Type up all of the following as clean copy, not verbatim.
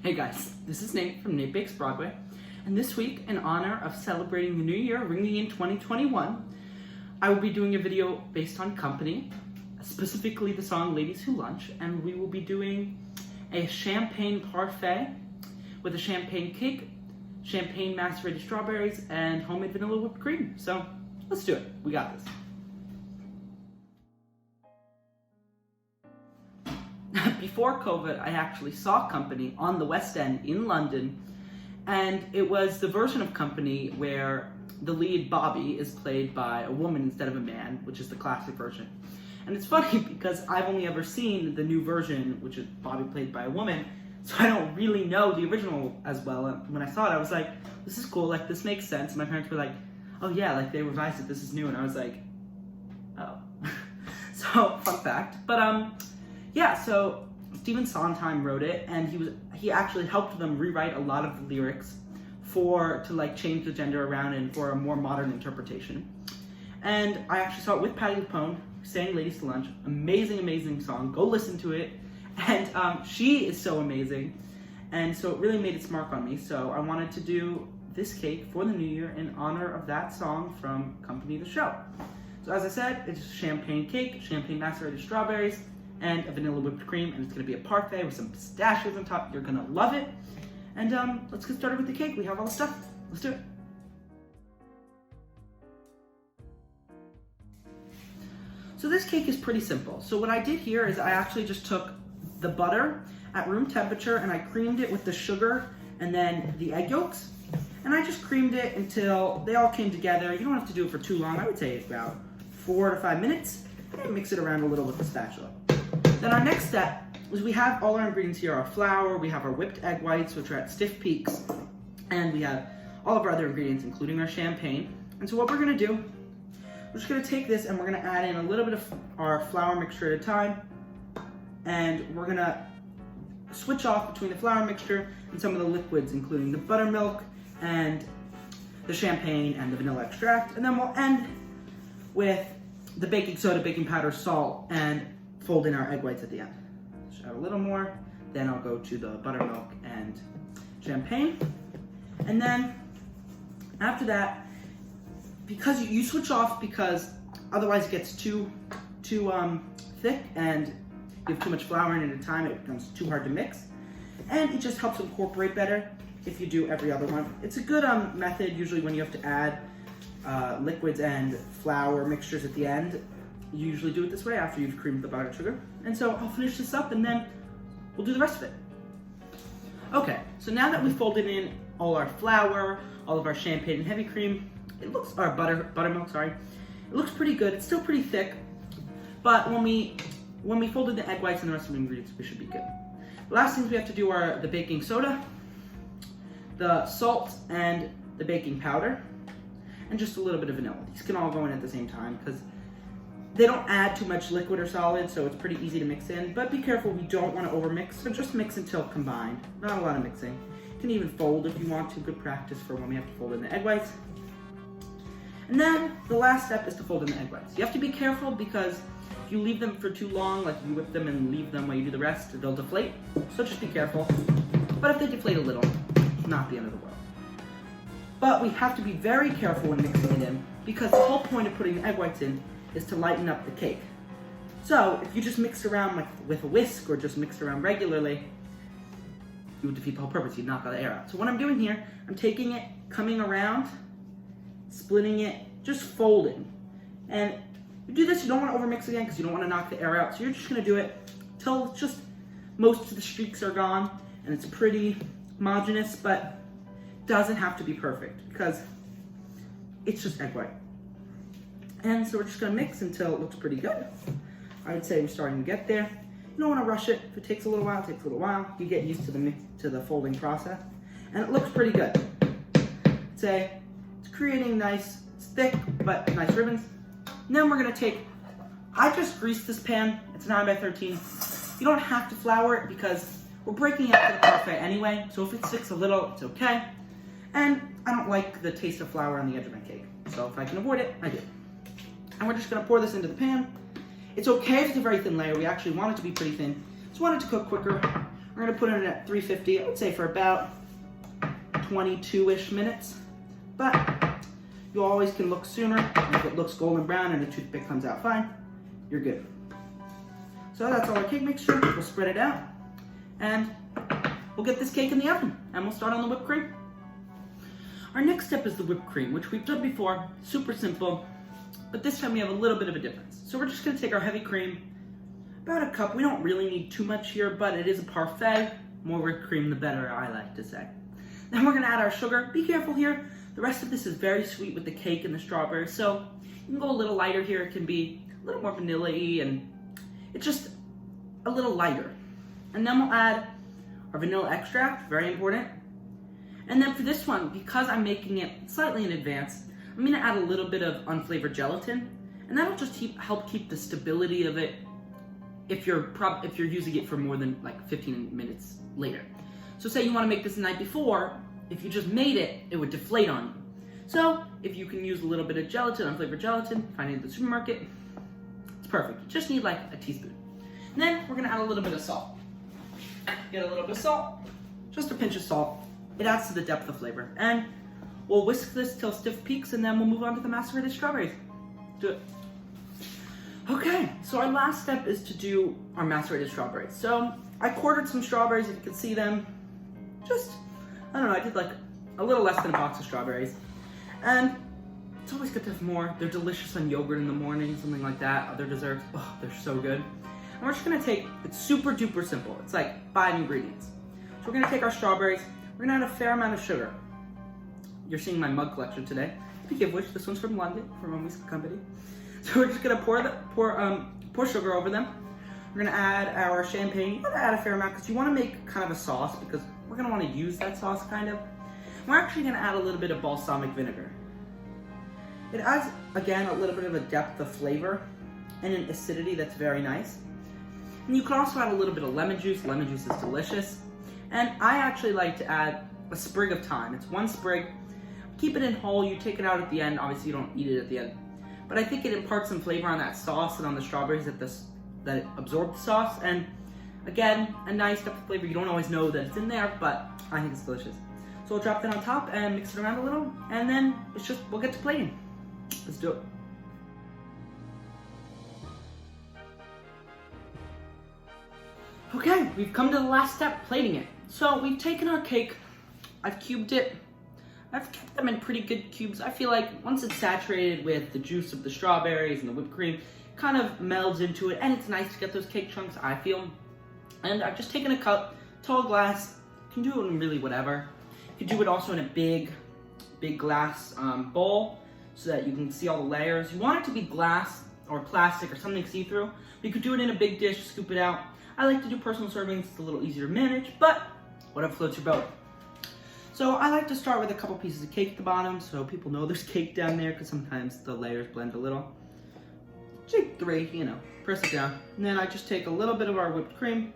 Hey guys, this is Nate from Nate Bakes Broadway, and this week, in honor of celebrating the new year, ringing in 2021, I will be doing a video based on Company, specifically the song Ladies Who Lunch, and we will be doing a champagne parfait with a champagne cake, champagne macerated strawberries, and homemade vanilla whipped cream. So let's do it. We got this. Before COVID, I actually saw Company on the West End in London, and it was the version of Company where the lead, Bobby, is played by a woman instead of a man, which is the classic version. And it's funny because I've only ever seen the new version, which is Bobby played by a woman, so I don't really know the original as well. And when I saw it, I was like, this is cool, like, this makes sense. And my parents were like, oh yeah, like, they revised it, this is new. And I was like, oh. So, fun fact. But, yeah, so Stephen Sondheim wrote it, and he actually helped them rewrite a lot of the lyrics to like change the gender around and for a more modern interpretation. And I actually saw it with Patti LuPone, sang Ladies to Lunch. Amazing, amazing song. Go listen to it. And she is so amazing. And so it really made its mark on me. So I wanted to do this cake for the new year in honor of that song from Company the Show. So as I said, it's a champagne cake, champagne macerated strawberries, and a vanilla whipped cream, and it's gonna be a parfait with some pistachios on top. You're gonna love it. And let's get started with the cake. We have all the stuff. Let's do it. So this cake is pretty simple. So what I did here is I actually just took the butter at room temperature and I creamed it with the sugar and then the egg yolks. And I just creamed it until they all came together. You don't have to do it for too long. I would say about 4 to 5 minutes. And mix it around a little with the spatula. Then our next step is we have all our ingredients here. Our flour, we have our whipped egg whites, which are at stiff peaks, and we have all of our other ingredients, including our champagne. And so what we're gonna do, we're just gonna take this and we're gonna add in a little bit of our flour mixture at a time, and we're gonna switch off between the flour mixture and some of the liquids, including the buttermilk and the champagne and the vanilla extract. And then we'll end with the baking soda, baking powder, salt, and fold in our egg whites at the end. Just add a little more, then I'll go to the buttermilk and champagne. And then after that, because you switch off because otherwise it gets too thick and you have too much flour in it at a time, it becomes too hard to mix. And it just helps incorporate better if you do every other one. It's a good method usually when you have to add liquids and flour mixtures at the end. You usually do it this way after you've creamed the butter and sugar. And so I'll finish this up and then we'll do the rest of it. Okay, so now that we've folded in all our flour, all of our champagne and heavy cream, it looks, our buttermilk, sorry. It looks pretty good. It's still pretty thick, but when we folded the egg whites and the rest of the ingredients, we should be good. The last things we have to do are the baking soda, the salt, and the baking powder, and just a little bit of vanilla. These can all go in at the same time because they don't add too much liquid or solid, so it's pretty easy to mix in. But be careful, we don't want to overmix, so just mix until combined. Not a lot of mixing. You can even fold if you want to. Good practice for when we have to fold in the egg whites. And then the last step is to fold in the egg whites. You have to be careful because if you leave them for too long, like you whip them and leave them while you do the rest, they'll deflate. So just be careful. But if they deflate a little, it's not the end of the world. But we have to be very careful when mixing it in because the whole point of putting the egg whites in is to lighten up the cake. So if you just mix around like with a whisk or just mix around regularly, you would defeat the whole purpose. You'd knock all the air out. So what I'm doing here, I'm taking it, coming around, splitting it, just folding. And you do this, you don't want to overmix again because you don't want to knock the air out. So you're just gonna do it till just most of the streaks are gone and it's pretty homogeneous, but doesn't have to be perfect because it's just egg white. And so we're just gonna mix until it looks pretty good. I would say we're starting to get there. You don't wanna rush it. If it takes a little while, it takes a little while. You get used to the folding process. And it looks pretty good. I'd say it's creating nice, it's thick, but nice ribbons. And then we're gonna take, I just greased this pan. It's 9 by 13. You don't have to flour it because we're breaking it for the parfait anyway. So if it sticks a little, it's okay. And I don't like the taste of flour on the edge of my cake. So if I can avoid it, I do. And we're just gonna pour this into the pan. It's okay if it's a very thin layer. We actually want it to be pretty thin. Just want it to cook quicker. We're gonna put it in at 350, I would say for about 22-ish minutes. But you always can look sooner. If it looks golden brown and the toothpick comes out fine, you're good. So that's all our cake mixture. We'll spread it out and we'll get this cake in the oven and we'll start on the whipped cream. Our next step is the whipped cream, which we've done before, super simple, but this time we have a little bit of a difference. So we're just gonna take our heavy cream, about a cup. We don't really need too much here, but it is a parfait. More whipped cream, the better, I like to say. Then we're gonna add our sugar. Be careful here. The rest of this is very sweet with the cake and the strawberries, so you can go a little lighter here. It can be a little more vanilla-y, and it's just a little lighter. And then we'll add our vanilla extract, very important. And then for this one, because I'm making it slightly in advance, I'm gonna add a little bit of unflavored gelatin, and that'll just help keep the stability of it if you're using it for more than like 15 minutes later. So say you wanna make this the night before, if you just made it, it would deflate on you. So if you can use a little bit of gelatin, unflavored gelatin, find it at the supermarket, it's perfect. You just need like a teaspoon. And then we're gonna add a little bit of salt. Get a little bit of salt, just a pinch of salt. It adds to the depth of flavor. And we'll whisk this till stiff peaks and then we'll move on to the macerated strawberries. Do it. Okay, so our last step is to do our macerated strawberries. So I quartered some strawberries, if you can see them. Just, I don't know, I did like a little less than a box of strawberries. And it's always good to have more. They're delicious on yogurt in the morning, something like that. Other desserts, oh, they're so good. And we're just gonna take, it's super duper simple. It's like 5 ingredients. So we're gonna take our strawberries. We're gonna add a fair amount of sugar. You're seeing my mug collection today. Speaking of which, this one's from London, from Mommy's Company. So we're just gonna pour sugar over them. We're gonna add our champagne. You gotta add a fair amount because you wanna make kind of a sauce because we're gonna wanna use that sauce kind of. We're actually gonna add a little bit of balsamic vinegar. It adds, again, a little bit of a depth of flavor and an acidity that's very nice. And you can also add a little bit of lemon juice. Lemon juice is delicious. And I actually like to add a sprig of thyme. It's 1 sprig. Keep it in whole. You take it out at the end. Obviously, you don't eat it at the end. But I think it imparts some flavor on that sauce and on the strawberries that it absorbs the sauce. And again, a nice depth of flavor. You don't always know that it's in there, but I think it's delicious. So we'll drop that on top and mix it around a little. And then we'll get to plating. Let's do it. Okay, we've come to the last step, plating it. So we've taken our cake, I've cubed it. I've kept them in pretty good cubes. I feel like once it's saturated with the juice of the strawberries and the whipped cream, it kind of melds into it, and it's nice to get those cake chunks, I feel. And I've just taken a cup, tall glass. You can do it in really whatever. You can do it also in a big glass bowl so that you can see all the layers. You want it to be glass or plastic or something see-through. But you could do it in a big dish, scoop it out. I like to do personal servings, it's a little easier to manage, but whatever floats your boat. So I like to start with a couple pieces of cake at the bottom so people know there's cake down there because sometimes the layers blend a little. Take 3, press it down. And then I just take a little bit of our whipped cream,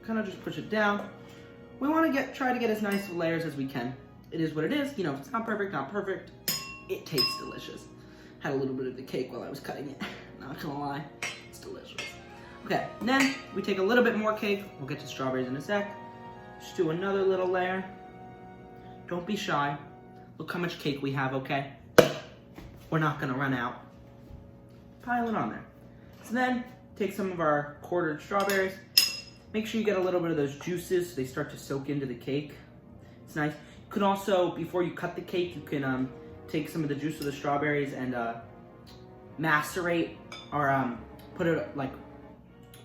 kind of just push it down. We want to try to get as nice of layers as we can. It is what it is. If it's not perfect, it tastes delicious. Had a little bit of the cake while I was cutting it, not gonna lie, it's delicious. Okay, and then we take a little bit more cake. We'll get to strawberries in a sec. Just do another little layer. Don't be shy. Look how much cake we have, okay? We're not gonna run out. Pile it on there. So then, take some of our quartered strawberries. Make sure you get a little bit of those juices so they start to soak into the cake. It's nice. You can also, before you cut the cake, you can take some of the juice of the strawberries and macerate or put it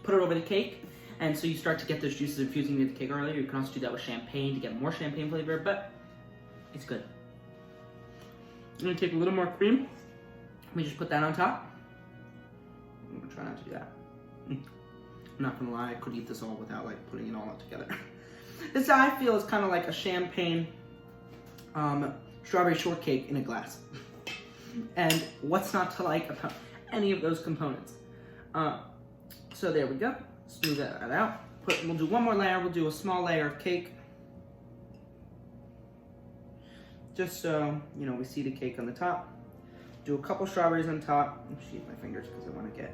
over the cake. And so you start to get those juices infusing into the cake earlier. You can also do that with champagne to get more champagne flavor, but it's good. I'm gonna take a little more cream. Let me just put that on top. I'm gonna try not to do that. I'm not gonna lie, I could eat this all without putting it all together. This I feel is kind of like a champagne strawberry shortcake in a glass. And what's not to like about any of those components? So there we go. Smooth that out. We'll do one more layer. We'll do a small layer of cake. Just so, we see the cake on the top. Do a couple strawberries on top. Let me shave my fingers because I want to get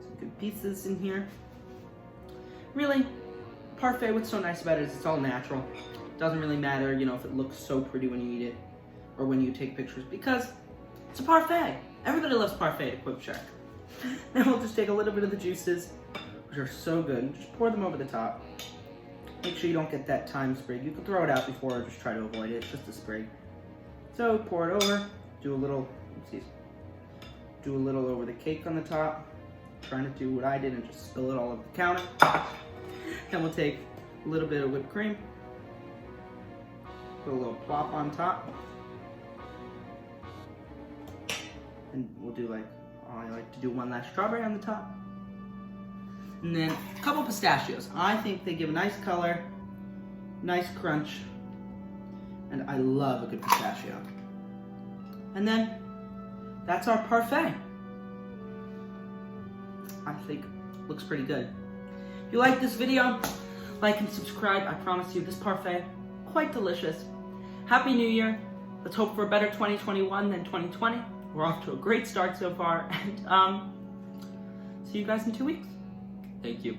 some good pieces in here. really, Parfait, what's so nice about it is it's all natural. It doesn't really matter, you know, if it looks so pretty when you eat it or when you take pictures, because it's a Parfait. Everybody loves Parfait at Quick Check. Then we'll just take a little bit of the juices, which are so good. Just pour them over the top. Make sure you don't get that thyme sprig. You can throw it out before or just try to avoid it. It's just a sprig. So pour it over. Do a little, oopsies. Do a little over the cake on the top. Trying to do what I did and just spill it all over the counter. Then we'll take a little bit of whipped cream. Put a little plop on top. And we'll do like, I like to do one last strawberry on the top. And then a couple pistachios. I think they give a nice color, nice crunch, and I love a good pistachio. And then that's our Parfait. I think looks pretty good. If you like this video, like and subscribe. I promise you this Parfait, quite delicious. Happy New Year. Let's hope for a better 2021 than 2020. We're off to a great start so far, and see you guys in 2 weeks. Thank you.